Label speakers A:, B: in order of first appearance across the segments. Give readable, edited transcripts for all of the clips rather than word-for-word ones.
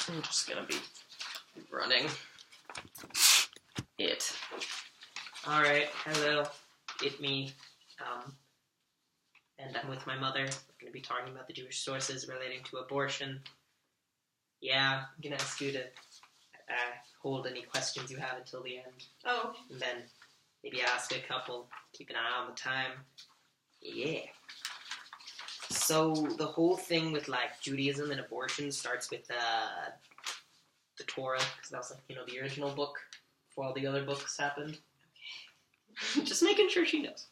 A: I'm just gonna be running it. Alright, hello, it's me, and I'm with my mother. We're gonna be talking about the Jewish sources relating to abortion. Yeah, I'm gonna ask you to hold any questions you have until the end.
B: Oh.
A: And then maybe ask a couple, keep an eye on the time. Yeah. So the whole thing with like Judaism and abortion starts with the Torah, because that was like, the original book before all the other books happened. Okay. Just making sure she knows.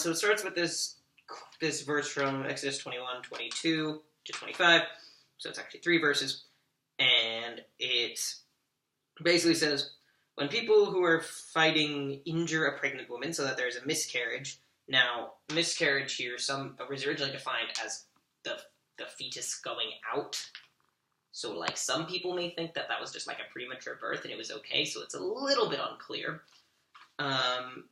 A: So it starts with this verse from Exodus 21, 22 to 25. So it's actually 3 verses. And it basically says, when people who are fighting injure a pregnant woman so that there's a miscarriage. Now, miscarriage here was originally defined as the fetus going out. So, like, some people may think that was just like a premature birth and it was okay, so it's a little bit unclear. And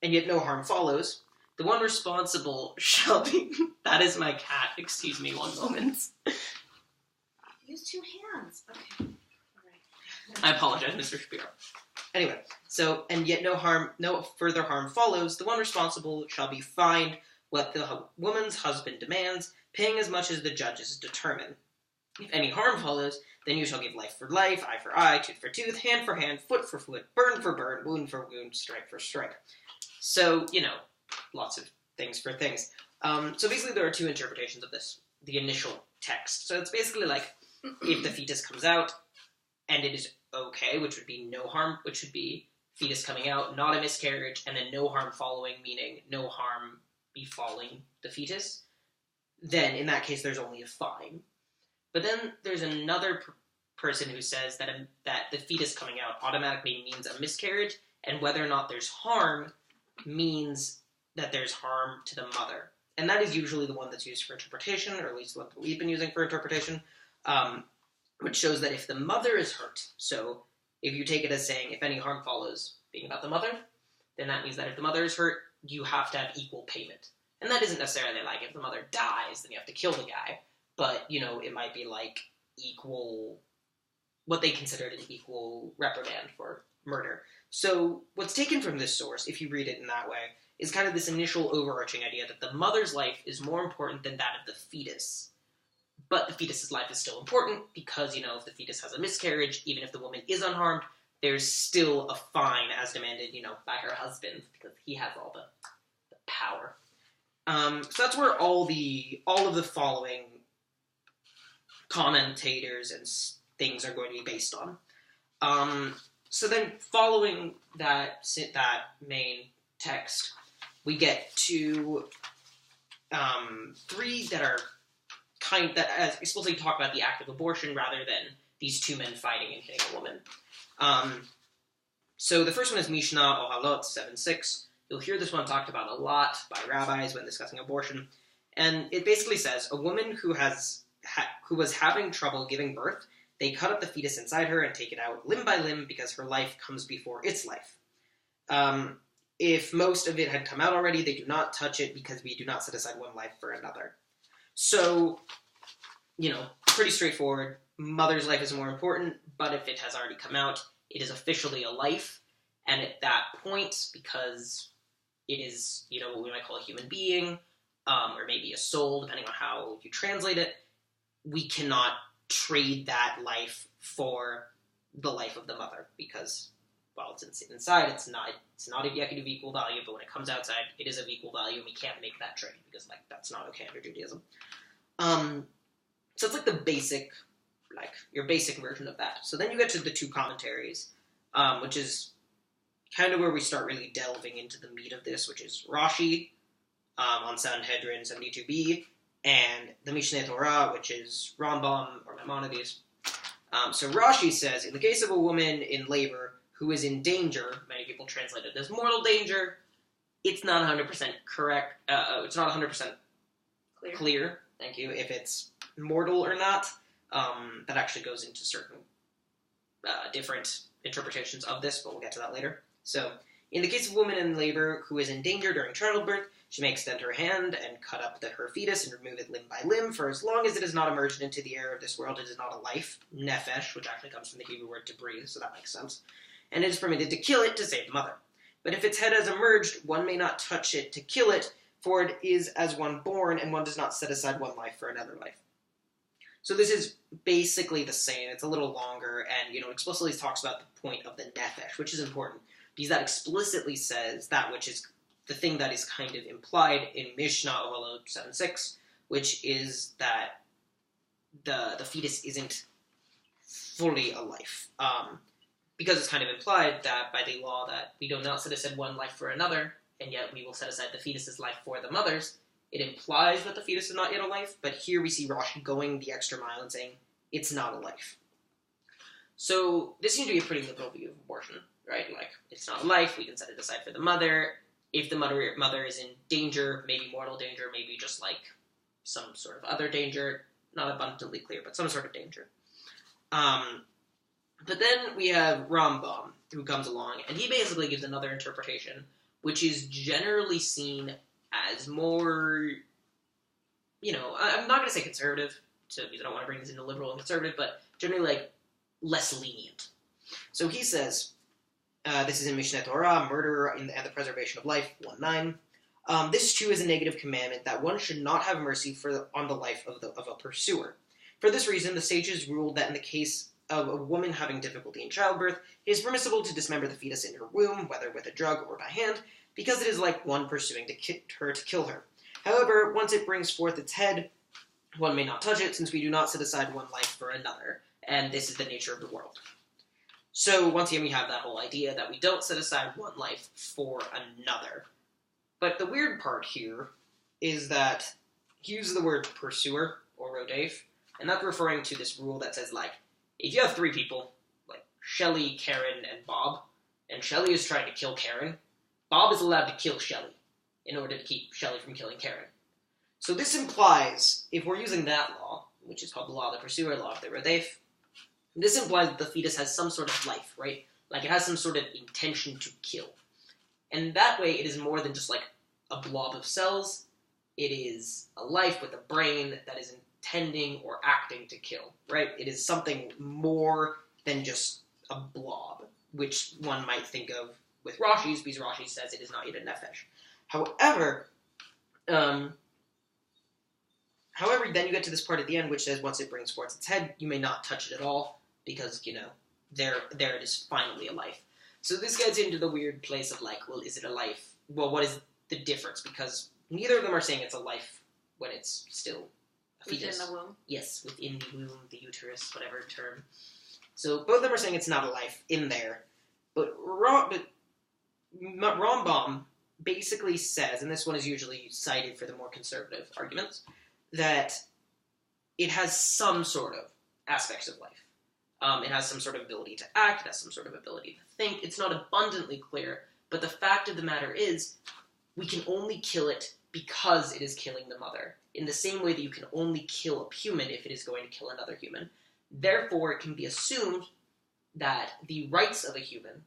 A: yet no harm follows. The one responsible shall be... That is my cat. Excuse me one moment.
B: Use 2 hands. Okay. All right.
A: I apologize, Mr. Shapiro. Anyway, so, and yet no further harm follows. The one responsible shall be fined what the woman's husband demands, paying as much as the judges determine. If any harm follows, then you shall give life for life, eye for eye, tooth for tooth, hand for hand, foot for foot, burn for burn, wound for wound, stripe for stripe. So, lots of things for things. So basically there are 2 interpretations of this, the initial text. So it's basically like, if the fetus comes out, and it is okay, which would be no harm, which would be fetus coming out, not a miscarriage, and then no harm following, meaning no harm befalling the fetus, then in that case there's only a fine. But then there's another person who says that the fetus coming out automatically means a miscarriage, and whether or not there's harm means that there's harm to the mother. And that is usually the one that's used for interpretation, or at least the one that we've been using for interpretation, which shows that if the mother is hurt, so if you take it as saying, if any harm follows, being about the mother, then that means that if the mother is hurt, you have to have equal payment. And that isn't necessarily like, if the mother dies, then you have to kill the guy, but, it might be like equal, what they considered an equal reprimand for murder. So what's taken from this source, if you read it in that way, is kind of this initial overarching idea that the mother's life is more important than that of the fetus. But the fetus's life is still important because, if the fetus has a miscarriage, even if the woman is unharmed, there's still a fine as demanded, by her husband because he has all the power. So that's where all of the following commentators and things are going to be based on. So then following that main text, we get to 3 that are explicitly talk about the act of abortion rather than these 2 men fighting and hitting a woman. So the first one is Mishnah Ohalot 7:6. You'll hear this one talked about a lot by rabbis when discussing abortion. And it basically says, a woman who was having trouble giving birth, they cut up the fetus inside her and take it out limb by limb because her life comes before its life. If most of it had come out already, they do not touch it because we do not set aside one life for another. So, pretty straightforward. Mother's life is more important, but if it has already come out, it is officially a life. And at that point, because it is, what we might call a human being, or maybe a soul, depending on how you translate it, we cannot trade that life for the life of the mother, because while it's inside, it's not yet of equal value, but when it comes outside, it is of equal value, and we can't make that trade, because, that's not okay under Judaism. So it's the basic, your basic version of that. So then you get to the 2 commentaries, which is kind of where we start really delving into the meat of this, which is Rashi, on Sanhedrin 72b, and the Mishneh Torah, which is Rambam, or Maimonides. So Rashi says, in the case of a woman in labor who is in danger, many people translate it as mortal danger, it's not 100% correct, it's not 100% clear, thank you, if it's mortal or not. That actually goes into certain different interpretations of this, but we'll get to that later. So, in the case of a woman in labor who is in danger during childbirth, She may extend her hand and cut up her fetus and remove it limb by limb. For as long as it has not emerged into the air of this world, it is not a life, nephesh, which actually comes from the Hebrew word to breathe, so that makes sense. And it is permitted to kill it to save the mother. But if its head has emerged, one may not touch it to kill it, for it is as one born, and one does not set aside one life for another life. So this is basically the same. It's a little longer, and, explicitly talks about the point of the nephesh, which is important, because that explicitly says that which is the thing that is kind of implied in Mishnah Oholot 7:6, which is that the fetus isn't fully a life. Because it's kind of implied that by the law that we do not set aside one life for another, and yet we will set aside the fetus's life for the mother's, it implies that the fetus is not yet a life, but here we see Rashi going the extra mile and saying, it's not a life. So this seems to be a pretty liberal view of abortion, right? Like, it's not a life, we can set it aside for the mother. If the mother is in danger, maybe mortal danger, maybe just like some sort of other danger, not abundantly clear, but some sort of danger. But then we have Rambam, who comes along, and he basically gives another interpretation, which is generally seen as more, I'm not going to say conservative, because I don't want to bring this into liberal and conservative, but generally, less lenient. So he says, this is in Mishneh Torah, murder and the preservation of life, 1:9. This too is a negative commandment that one should not have mercy on the life of a pursuer. For this reason, the sages ruled that in the case of a woman having difficulty in childbirth, it is permissible to dismember the fetus in her womb, whether with a drug or by hand, because it is like one pursuing to kill her. However, once it brings forth its head, one may not touch it, since we do not set aside one life for another, and this is the nature of the world. So, once again, we have that whole idea that we don't set aside one life for another. But the weird part here is that he uses the word pursuer, or rodef, and that's referring to this rule that says, if you have 3 people, like Shelley, Karen, and Bob, and Shelley is trying to kill Karen, Bob is allowed to kill Shelley in order to keep Shelley from killing Karen. So this implies, if we're using that law, which is called the law of the pursuer, law of the rodef, this implies that the fetus has some sort of life, right? Like it has some sort of intention to kill. And that way it is more than just a blob of cells. It is a life with a brain that is intending or acting to kill, right? It is something more than just a blob, which one might think of with Rashi's, because Rashi says it is not yet a nefesh. However, then you get to this part at the end, which says once it brings forth its head, you may not touch it at all, because, there it is finally a life. So this gets into the weird place of is it a life? Well, what is the difference? Because neither of them are saying it's a life when it's still a fetus.
B: Within the womb?
A: Yes, within the womb, the uterus, whatever term. So both of them are saying it's not a life in there. But Rambam basically says, and this one is usually cited for the more conservative arguments, that it has some sort of aspects of life. It has some sort of ability to act, it has some sort of ability to think. It's not abundantly clear, but the fact of the matter is, we can only kill it because it is killing the mother, in the same way that you can only kill a human if it is going to kill another human. Therefore, it can be assumed that the rights of a human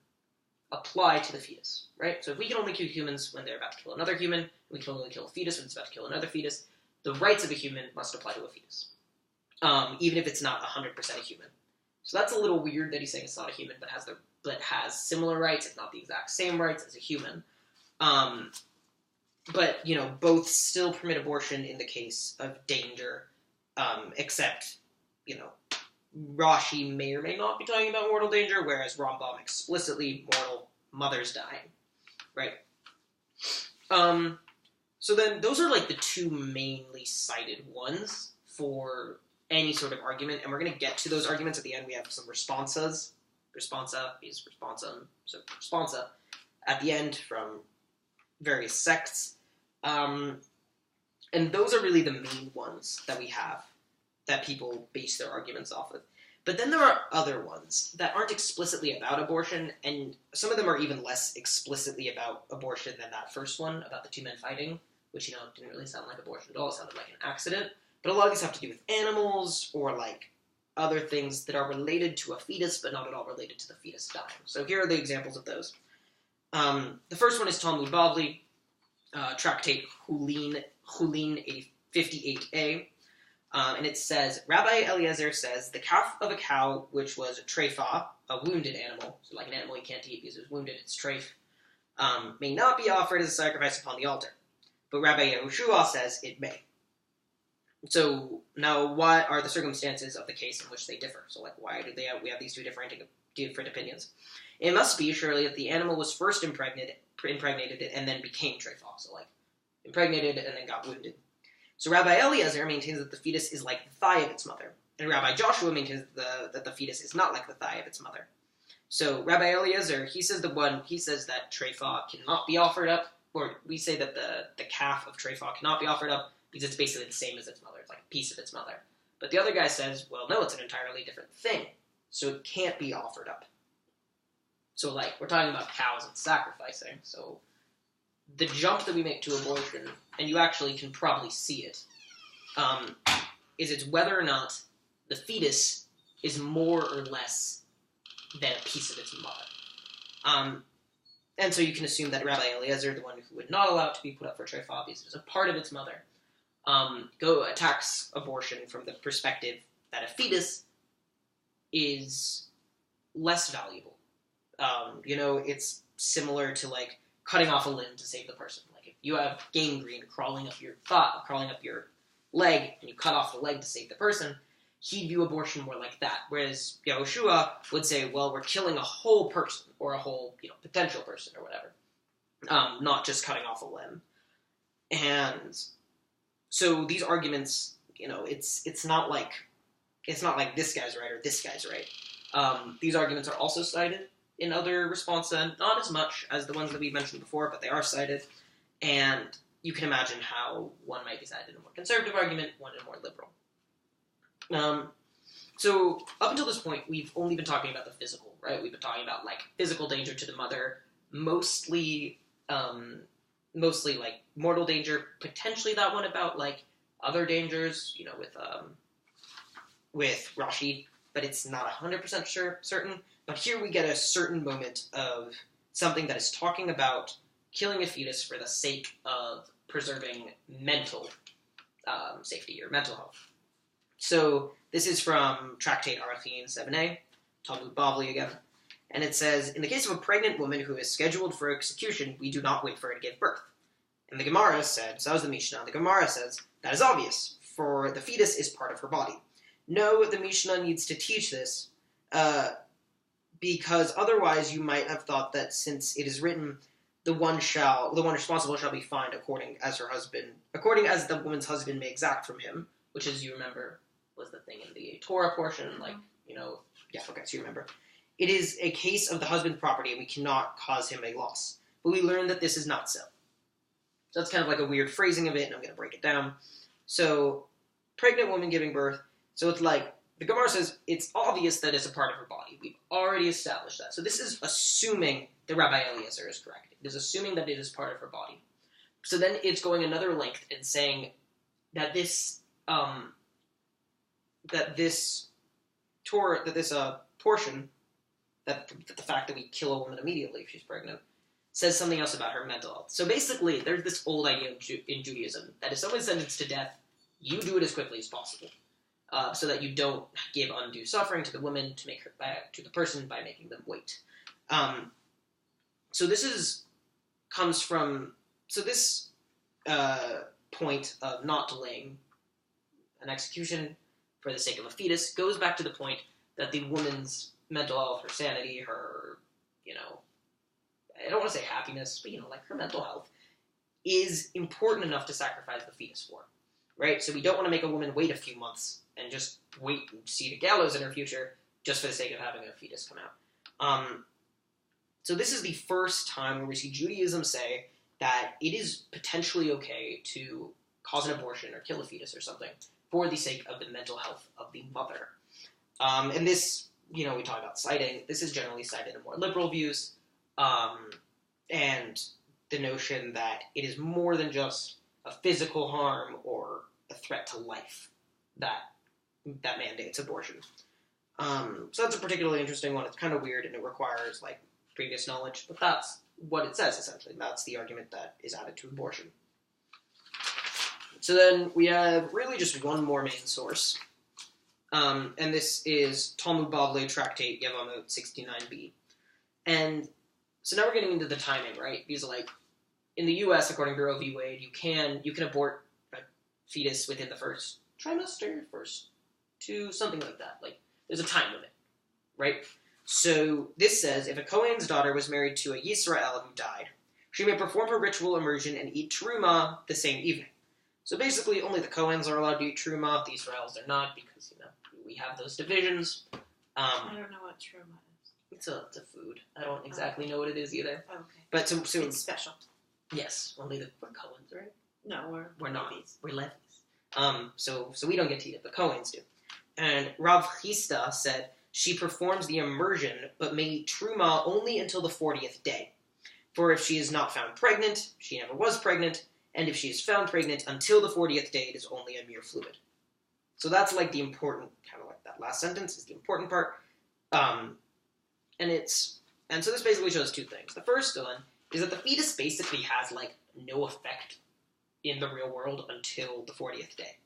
A: apply to the fetus, right? So if we can only kill humans when they're about to kill another human, and we can only kill a fetus when it's about to kill another fetus, the rights of a human must apply to a fetus, even if it's not 100% a human. So that's a little weird that he's saying it's not a human, but has similar rights, if not the exact same rights as a human. But, both still permit abortion in the case of danger, except, Rashi may or may not be talking about mortal danger, whereas Rambam explicitly mortal mothers dying, right? So then those are the 2 mainly cited ones for any sort of argument, and we're going to get to those arguments at the end. We have some responsas. Responsa is responsum, so responsa at the end from various sects. And those are really the main ones that we have that people base their arguments off of. But then there are other ones that aren't explicitly about abortion, and some of them are even less explicitly about abortion than that first one, about the 2 men fighting, which, didn't really sound like abortion at all. It sounded like an accident. But a lot of these have to do with animals, or, other things that are related to a fetus, but not at all related to the fetus dying. So here are the examples of those. The first one is Talmud Bavli. Tractate Hulin 58a. And it says, Rabbi Eliezer says, the calf of a cow, which was a trefa, a wounded animal, so like an animal you can't eat because it was wounded, it's treif, may not be offered as a sacrifice upon the altar. But Rabbi Yehoshua says it may. So now, what are the circumstances of the case in which they differ? So, like, why do we have these two different opinions? It must be, surely, that the animal was first impregnated and then became trefa. So, like, impregnated and then got wounded. So Rabbi Eliezer maintains that the fetus is like the thigh of its mother, and Rabbi Joshua maintains that the fetus is not like the thigh of its mother. So Rabbi Eliezer, he says that trefa cannot be offered up, or we say that the calf of trefa cannot be offered up because it's basically the same as its mother. It's like a piece of its mother. But the other guy says, well, no, it's an entirely different thing, so it can't be offered up. So, like, we're talking about cows and sacrificing, so the jump that we make to abortion, and you actually can probably see it, is it's whether or not the fetus is more or less than a piece of its mother. And so you can assume that Rabbi Eliezer, the one who would not allow it to be put up for trefa because it is a part of its mother, attacks abortion from the perspective that a fetus is less valuable. It's similar to, like, cutting off a limb to save the person. Like, if you have gangrene crawling up your leg, and you cut off the leg to save the person, he'd view abortion more like that. Whereas Yehoshua would say, well, we're killing a whole person, or a whole, potential person, or whatever. Not just cutting off a limb. And so these arguments, it's not like this guy's right or this guy's right. These arguments are also cited in other responsa, not as much as the ones that we mentioned before, but they are cited, and you can imagine how one might be cited in a more conservative argument, one in a more liberal. So up until this point, we've only been talking about the physical, right? We've been talking about, like, physical danger to the mother, mostly like mortal danger, potentially that one about, like, other dangers, with Rashi, but it's not 100% certain. But here we get a certain moment of something that is talking about killing a fetus for the sake of preserving mental safety or mental health. So this is from Tractate Arachin 7a, Talmud Bavli again, and it says, in the case of a pregnant woman who is scheduled for execution, we do not wait for her to give birth. And the Gemara said, so that was the Mishnah, the Gemara says, that is obvious, for the fetus is part of her body. No, the Mishnah needs to teach this, because otherwise you might have thought that since it is written, the one responsible shall be fined according as the woman's husband may exact from him, which, as you remember, was the thing in the Torah portion, so you remember. It is a case of the husband's property, and we cannot cause him a loss. But we learn that this is not so. So that's kind of like a weird phrasing of it, and I'm going to break it down. So, pregnant woman giving birth, so it's like, the Gemara says, it's obvious that it's a part of her body. We've already established that. So this is assuming that Rabbi Eliezer is correct. It is assuming that it is part of her body. So then it's going another length and saying that this portion, that the fact that we kill a woman immediately if she's pregnant, says something else about her mental health. So basically, there's this old idea in Judaism that if someone's sentenced to death, you do it as quickly as possible. So that you don't give undue suffering to the woman, to the person by making them wait. So this point of not delaying an execution for the sake of a fetus goes back to the point that the woman's mental health, her sanity, her, I don't want to say happiness, but, like, her mental health is important enough to sacrifice the fetus for, right? So we don't want to make a woman wait a few months and just wait and see the gallows in her future just for the sake of having a fetus come out. So this is the first time where we see Judaism say that it is potentially okay to cause an abortion or kill a fetus or something for the sake of the mental health of the mother. And this, we talk about citing, this is generally cited in more liberal views, and the notion that it is more than just a physical harm or a threat to life that mandates abortion. So that's a particularly interesting one. It's kind of weird and it requires, like, previous knowledge, but that's what it says, essentially. That's the argument that is added to abortion. So then we have really just one more main source. And this is Talmud Bavli Tractate Yevamot 69b. And so now we're getting into the timing, right? Because, like, in the U.S., according to Roe v. Wade, you can abort a fetus within the first trimester, first two, something like that. Like, there's a time limit, right? So this says, if a Kohen's daughter was married to a Yisrael who died, she may perform her ritual immersion and eat truma the same evening. So basically, only the Kohens are allowed to eat truma. The Israels are not, because, we have those divisions.
B: I don't know what truma is.
A: It's a food. I don't exactly know what it is either.
B: Okay.
A: But so
B: It's special.
A: yes, only we're Kohens, right?
B: No, we're
A: not.
B: Levies.
A: We're Levies. So we don't get to eat it. The Kohens do. And Rav Chisda said she performs the immersion, but may eat truma only until the 40th day. For if she is not found pregnant, she never was pregnant, and if she is found pregnant until the 40th day, it is only a mere fluid. So that's like the important, kind of like that last sentence is the important part. And so this basically shows two things. The first one is that the fetus basically has like no effect in the real world until the 40th day.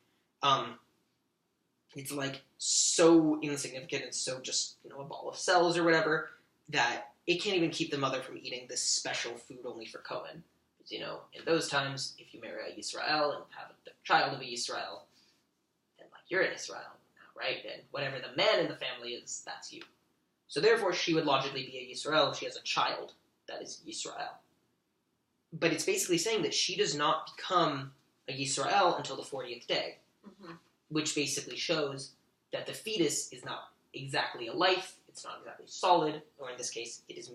A: It's like so insignificant and so just, a ball of cells or whatever that it can't even keep the mother from eating this special food only for Kohen. Because, in those times, if you marry a Yisrael and have a child of a Yisrael, then like you're an Israel now, right? And whatever the man in the family is, that's you. So therefore, she would logically be a Yisrael if she has a child that is Yisrael. But it's basically saying that she does not become a Yisrael until the 40th day, which basically shows that the fetus is not exactly a life, it's not exactly solid, or in this case, it is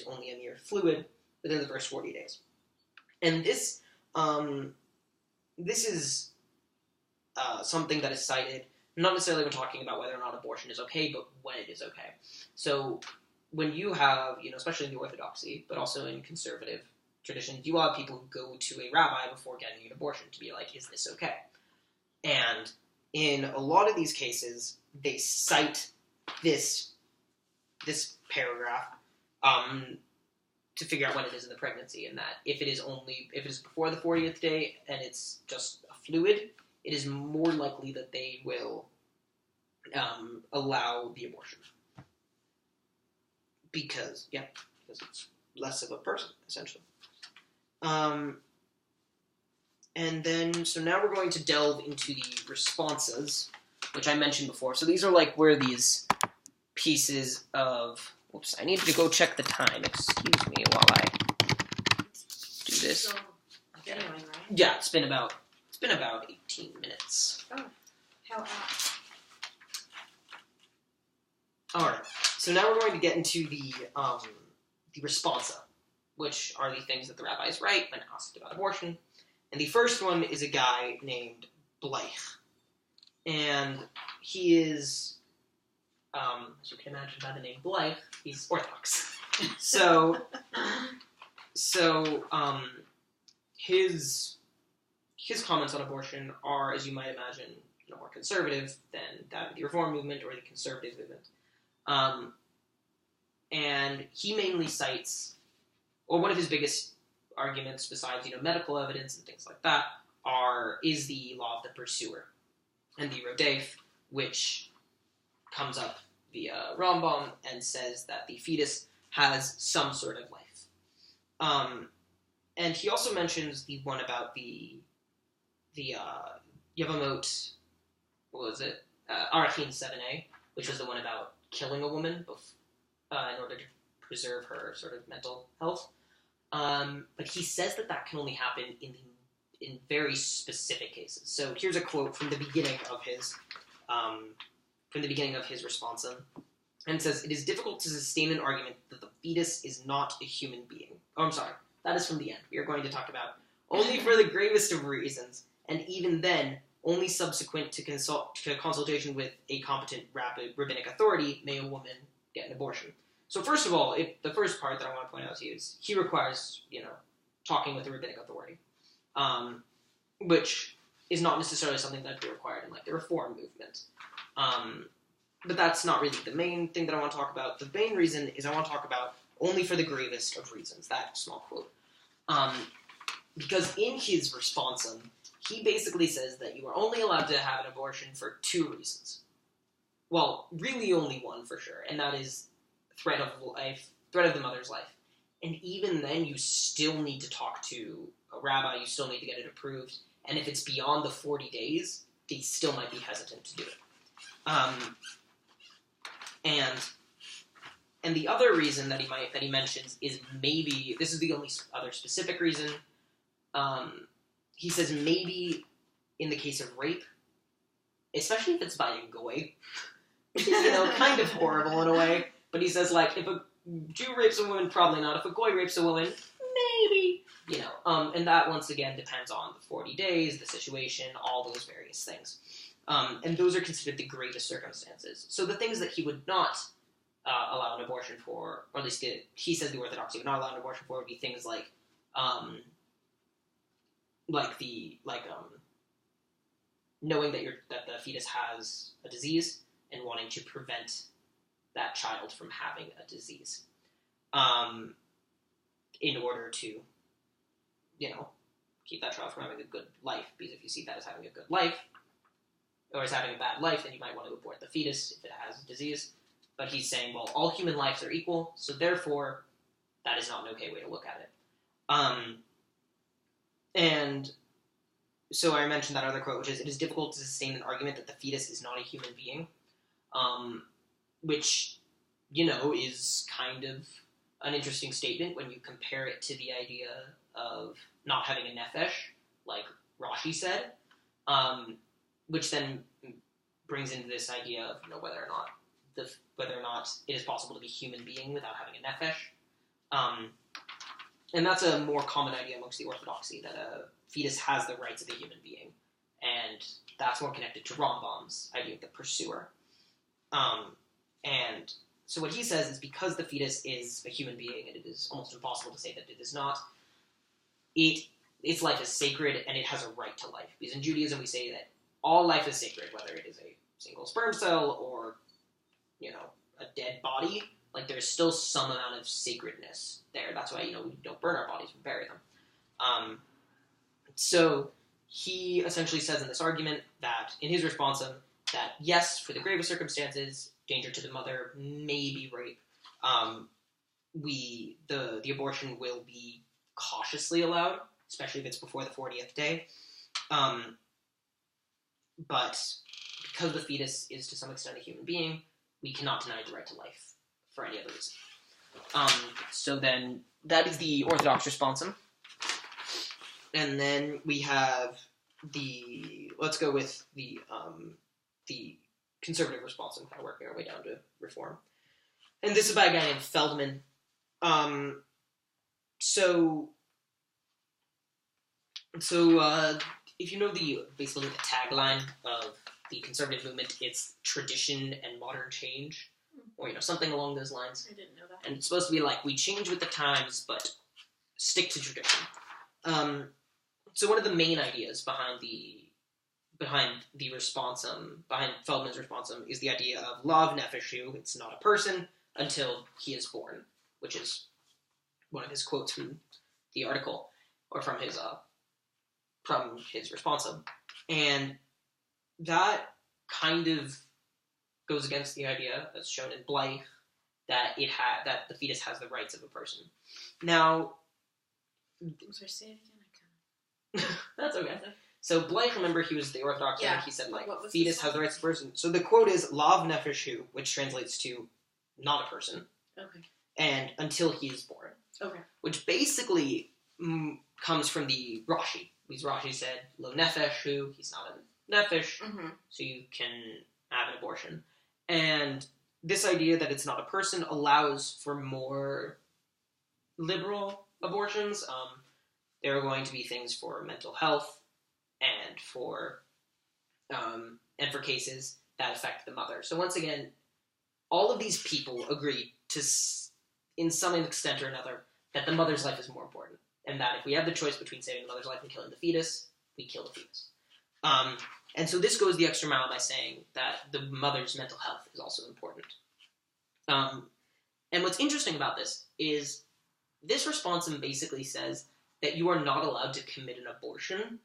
A: only a mere fluid within the first 40 days. And this is something that is cited, not necessarily when talking about whether or not abortion is okay, but when it is okay. So when you have, especially in the Orthodoxy, but also in conservative traditions, you have people who go to a rabbi before getting an abortion to be like, is this okay? And in a lot of these cases, they cite this paragraph to figure out when it is in the pregnancy, and that if it is before the 40th day and it's just a fluid, it is more likely that they will allow the abortion. Because it's less of a person, essentially. And then, so now we're going to delve into the responses, which I mentioned before. So these are like where these pieces of... Whoops, I need to go check the time. Excuse me while I do this.
B: So, genuine, right?
A: Yeah, it's been about 18 minutes.
B: Oh, how out?
A: Alright, so now we're going to get into the responsa, which are the things that the rabbis write when asked about abortion. And the first one is a guy named Bleich. And he is, as you can imagine by the name Bleich, he's Orthodox. So his comments on abortion are, as you might imagine, more conservative than that of the Reform movement or the conservative movement. And he mainly cites, or one of his biggest arguments besides, medical evidence and things like that, is the law of the pursuer and the Rodef, which comes up via Rambam and says that the fetus has some sort of life. And he also mentions the one about the Yevamot, what was it? Arachin 7a, which was the one about killing a woman in order to preserve her sort of mental health. But he says that can only happen in very specific cases. So here's a quote from the beginning of his responsa, and it says, "It is difficult to sustain an argument that the fetus is not a human being." Oh, I'm sorry. That is from the end. We are going to talk about only for the gravest of reasons, and even then, only subsequent to consultation with a competent rabbinic authority may a woman get an abortion. So first of all, the first part that I want to point out to you is he requires, talking with a rabbinic authority, which is not necessarily something that would be required in, like, the Reform movement. But that's not really the main thing that I want to talk about. The main reason is I want to talk about only for the gravest of reasons. That small quote. Because in his responsum, he basically says that you are only allowed to have an abortion for 2 reasons. Well, really only one for sure, and that is threat of the mother's life. And even then, you still need to talk to a rabbi, you still need to get it approved, and if it's beyond the 40 days, they still might be hesitant to do it. And the other reason that he mentions is maybe, this is the only other specific reason, he says maybe in the case of rape, especially if it's by a goy, which is, kind of horrible in a way, but he says, like, if a Jew rapes a woman, probably not. If a goy rapes a woman, maybe. And that, once again, depends on the 40 days, the situation, all those various things. And those are considered the greatest circumstances. So the things that he would not allow an abortion for, or at least he says the Orthodoxy would not allow an abortion for, would be things like knowing that the fetus has a disease and wanting to prevent that child from having a disease, in order to, keep that child from having a good life. Because if you see that as having a good life, or as having a bad life, then you might want to abort the fetus if it has a disease. But he's saying, well, all human lives are equal, so therefore, that is not an okay way to look at it. And so I mentioned that other quote, which is, it is difficult to sustain an argument that the fetus is not a human being, which, is kind of an interesting statement when you compare it to the idea of not having a nefesh, like Rashi said, which then brings into this idea of whether or not it is possible to be a human being without having a nefesh. And that's a more common idea amongst the Orthodoxy, that a fetus has the rights of a human being, and that's more connected to Rambam's idea of the pursuer. And so what he says is, because the fetus is a human being, and it is almost impossible to say that it is not, its life is sacred, and it has a right to life. Because in Judaism we say that all life is sacred, whether it is a single sperm cell or, a dead body. Like, there's still some amount of sacredness there. That's why, we don't burn our bodies, we bury them. So he essentially says in this argument that, in his responsum, that yes, for the gravest circumstances, danger to the mother, maybe rape, the abortion will be cautiously allowed, especially if it's before the 40th day. But because the fetus is to some extent a human being, we cannot deny the right to life for any other reason. So then, that is the Orthodox responsum. And then we have let's go with the conservative responsum, kind of working our way down to reform. And this is by a guy named Feldman. So if you know basically the tagline of the conservative movement, it's tradition and modern change, or something along those lines.
B: I didn't know that.
A: And it's supposed to be like, we change with the times, but stick to tradition. So one of the main ideas behind the responsum, behind Feldman's responsum, is the idea of lav nefeshu. It's not a person until he is born, which is one of his quotes from the article, or from his responsum. And that kind of goes against the idea that's shown in Blythe, that that the fetus has the rights of a person. Now,
B: sorry, say it again.
A: That's okay. So Blythe, remember, he was the Orthodox, and he said, fetus has the rights of a person. So the quote is lav nefeshu, which translates to not a person.
B: Okay.
A: And until he is born.
B: Okay. Which
A: basically comes from the Rashi. Because Rashi said, lo nefeshu, he's not a nefesh, so you can have an abortion. And this idea that it's not a person allows for more liberal abortions. There are going to be things for mental health and for cases that affect the mother. So once again, all of these people agree to, in some extent or another, that the mother's life is more important. And that if we have the choice between saving the mother's life and killing the fetus, we kill the fetus. And so this goes the extra mile by saying that the mother's mental health is also important. And what's interesting about this is this responsum basically says that you are not allowed to commit an abortion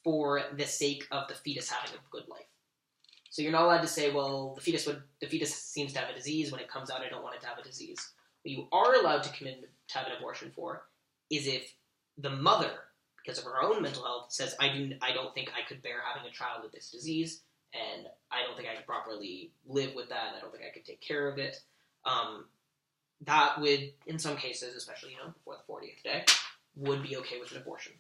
A: for the sake of the fetus having a good life. So you're not allowed to say, well, the fetus seems to have a disease. When it comes out, I don't want it to have a disease. What you are allowed to have an abortion for is if the mother, because of her own mental health, says, I don't think I could bear having a child with this disease, and I don't think I could properly live with that, and I don't think I could take care of it. That would, in some cases, especially before the 40th day, would be okay with an abortion.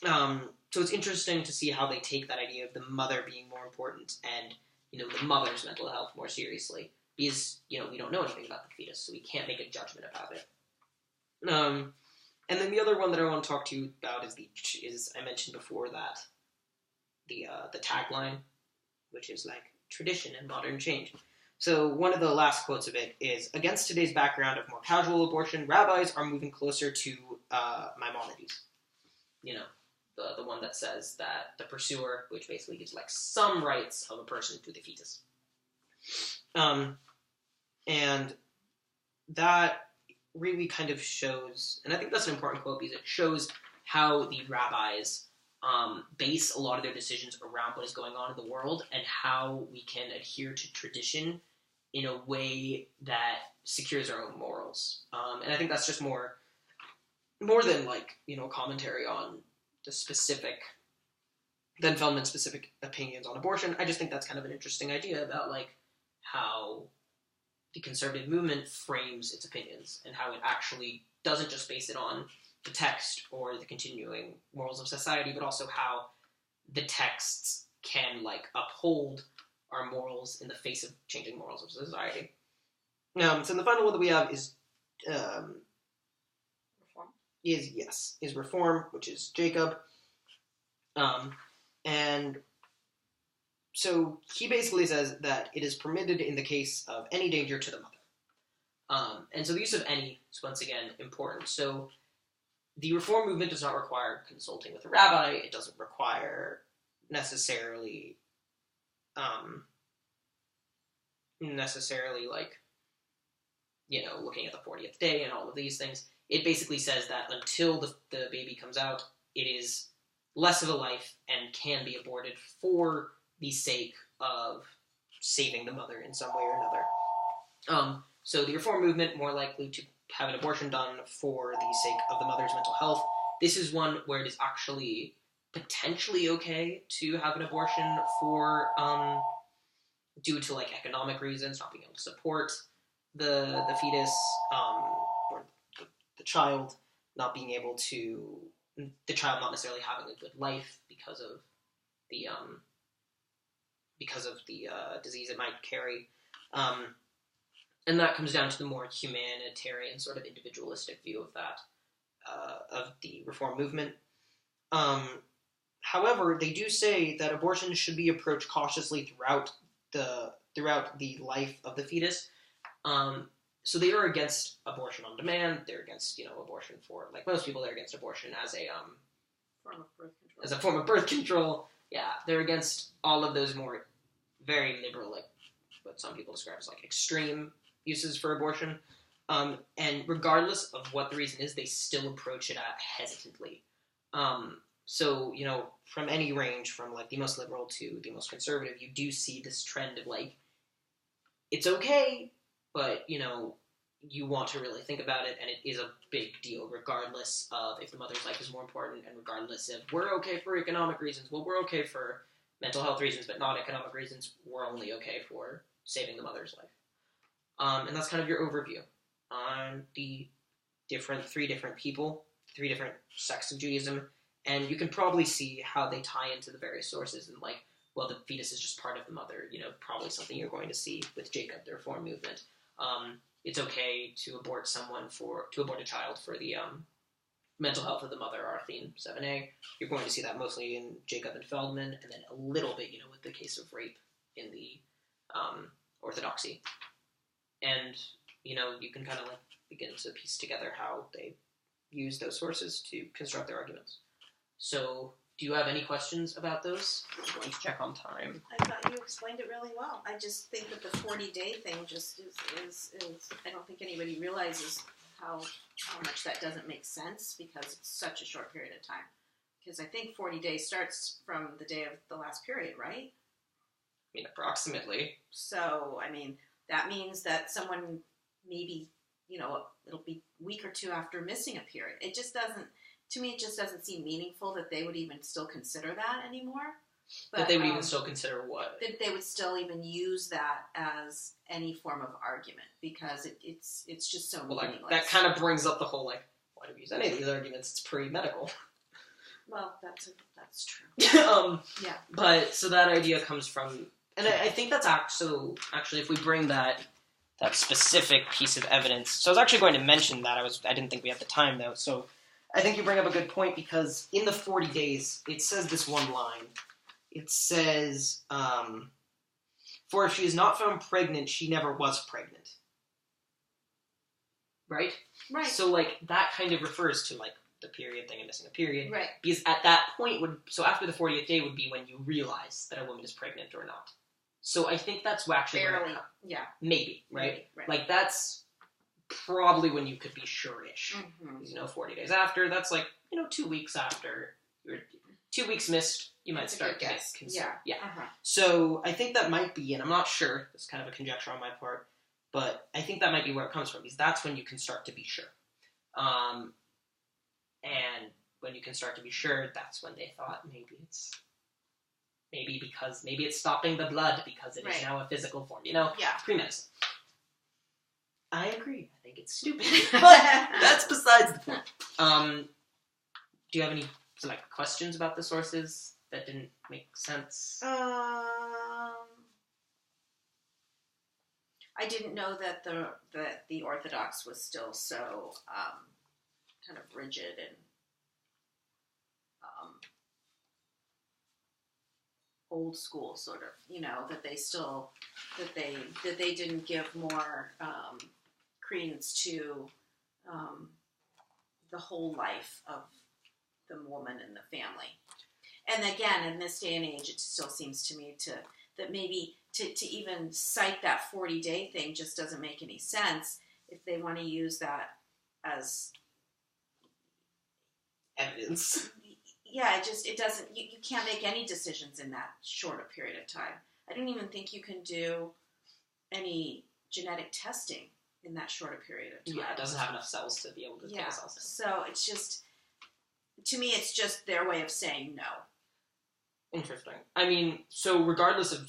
A: So it's interesting to see how they take that idea of the mother being more important and the mother's mental health more seriously, because we don't know anything about the fetus, so we can't make a judgment about it. And then the other one that I want to talk to you about is I mentioned before that the tagline, which is like tradition and modern change. So one of the last quotes of it is, against today's background of more casual abortion, rabbis are moving closer to Maimonides. The one that says that the pursuer, which basically gives like some rights of a person to the fetus. And that really kind of shows, and I think that's an important quote because it shows how the rabbis base a lot of their decisions around what is going on in the world and how we can adhere to tradition in a way that secures our own morals. And I think that's just more than commentary on the specific, than Feldman's specific opinions on abortion. I just think that's kind of an interesting idea about how the conservative movement frames its opinions and how it actually doesn't just base it on the text or the continuing morals of society, but also how the texts can uphold our morals in the face of changing morals of society. So the final one that we have is Reform, which is Jacob. And so he basically says that it is permitted in the case of any danger to the mother. And so the use of any is once again important. So the Reform movement does not require consulting with a rabbi. It doesn't require necessarily looking at the 40th day and all of these things. It basically says that until the baby comes out, it is less of a life and can be aborted for the sake of saving the mother in some way or another. So the Reform movement, more likely to have an abortion done for the sake of the mother's mental health. This is one where it is actually potentially okay to have an abortion for, due to economic reasons, not being able to support the fetus, or the child not being able to, the child not necessarily having a good life because of the disease it might carry. And that comes down to the more humanitarian, sort of individualistic view of that, of the Reform movement. However, they do say that abortion should be approached cautiously throughout the life of the fetus. So they are against abortion on demand. They're against, abortion for, most people, they're against abortion as a
B: form of birth control.
A: As a form of birth control. Yeah, they're against all of those more very liberal, what some people describe as extreme uses for abortion. And regardless of what the reason is, they still approach it hesitantly. So, from any range, from the most liberal to the most conservative, you do see this trend of it's okay, but, you want to really think about it, and it is a big deal, regardless of if the mother's life is more important, and regardless if we're okay for economic reasons. Well, we're okay for mental health reasons, but not economic reasons. We're only okay for saving the mother's life. And that's kind of your overview on the three different people, three different sects of Judaism, and you can probably see how they tie into the various sources, and well, the fetus is just part of the mother, probably something you're going to see with Jacob, the Reform movement. It's okay to abort a child for the mental health of the mother, Arthine 7a. You're going to see that mostly in Jacob and Feldman, and then a little bit, with the case of rape in the Orthodoxy. And, you can kind of begin to piece together how they use those sources to construct their arguments. So, Do you have any questions about those? I'm going to check on time.
B: I thought you explained it really well. I just think that the 40-day thing just is I don't think anybody realizes how much that doesn't make sense because it's such a short period of time. Because I think 40 days starts from the day of the last period, right?
A: I mean, approximately.
B: So, I mean, that means that someone maybe, it'll be a week or two after missing a period. It just doesn't, to me, it just doesn't seem meaningful that they would even still consider that anymore. But,
A: that they would even still consider what?
B: That they would still even use that as any form of argument because it's just so meaningless.
A: That kind of brings up the whole, why do we use any of these arguments? It's pre-medical.
B: Well, that's true.
A: Yeah. But, so that idea comes from, and I think that's actually, if we bring that specific piece of evidence, so I was actually going to mention that, I didn't think we had the time though, so I think you bring up a good point because in the 40 days, it says this one line. It says, for if she is not found pregnant, she never was pregnant. Right?
B: Right.
A: So, that kind of refers to, the period thing and missing a period.
B: Right.
A: Because at that point, so after the 40th day would be when you realize that a woman is pregnant or not. So I think that's actually
B: barely, yeah.
A: Maybe, right?
B: Maybe, right.
A: That's probably when you could be sure-ish.
B: Mm-hmm.
A: 40 days after, that's 2 weeks after. 2 weeks missed, you might start to get concerned.
B: Yeah.
A: Yeah. So I think that might be, and I'm not sure, it's kind of a conjecture on my part, but I think that might be where it comes from, because that's when you can start to be sure. And when you can start to be sure, that's when they thought maybe it's stopping the blood because it is now a physical form.
B: Yeah.
A: Pre-medicine. I agree. I think it's stupid, but that's besides the point. Do you have any questions about the sources that didn't make sense?
B: I didn't know that the Orthodox was still so kind of rigid and old school, sort of. That they still that they didn't give more credence to the whole life of the woman and the family. And again, in this day and age, it still seems to me that maybe to even cite that 40-day thing just doesn't make any sense if they want to use that as
A: evidence.
B: Yeah, it doesn't, you can't make any decisions in that short a period of time. I don't even think you can do any genetic testing in that short a period of time.
A: Yeah, it doesn't have enough cells to be able to take a cell.
B: So it's just, to me, it's just their way of saying no.
A: Interesting. I mean, so regardless of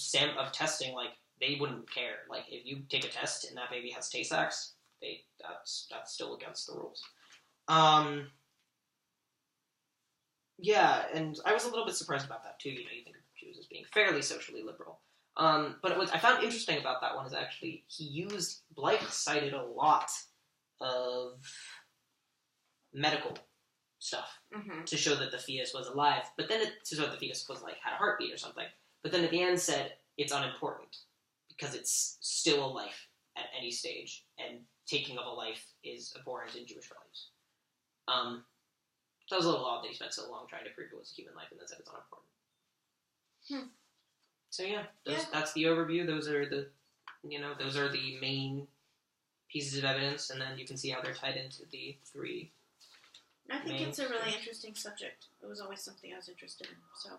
A: testing, they wouldn't care. If you take a test and that baby has Tay-Sachs, that's still against the rules. Yeah, and I was a little bit surprised about that too. You think of Jews as being fairly socially liberal. But what I found interesting about that one is actually Blythe cited a lot of medical stuff to show that the fetus was alive, but then to show that the fetus was had a heartbeat or something. But then at the end said it's unimportant because it's still a life at any stage, and taking of a life is abhorrent in Jewish values. So it was a little odd that he spent so long trying to prove it was a human life and then said it's unimportant. So that's the overview. Those are the main pieces of evidence, and then you can see how they're tied into the three.
B: I think it's a really interesting subject. It was always something I was interested in. So,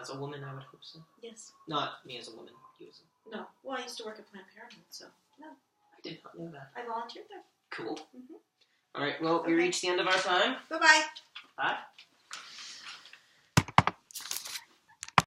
A: as a woman, I would hope so.
B: Yes.
A: Not me as a woman. You as a...
B: No. Well, I used to work at Planned Parenthood, so no.
A: I did not know that.
B: I volunteered there.
A: Cool. All right. Well, we reached the end of our time.
B: Bye-bye.
A: Bye.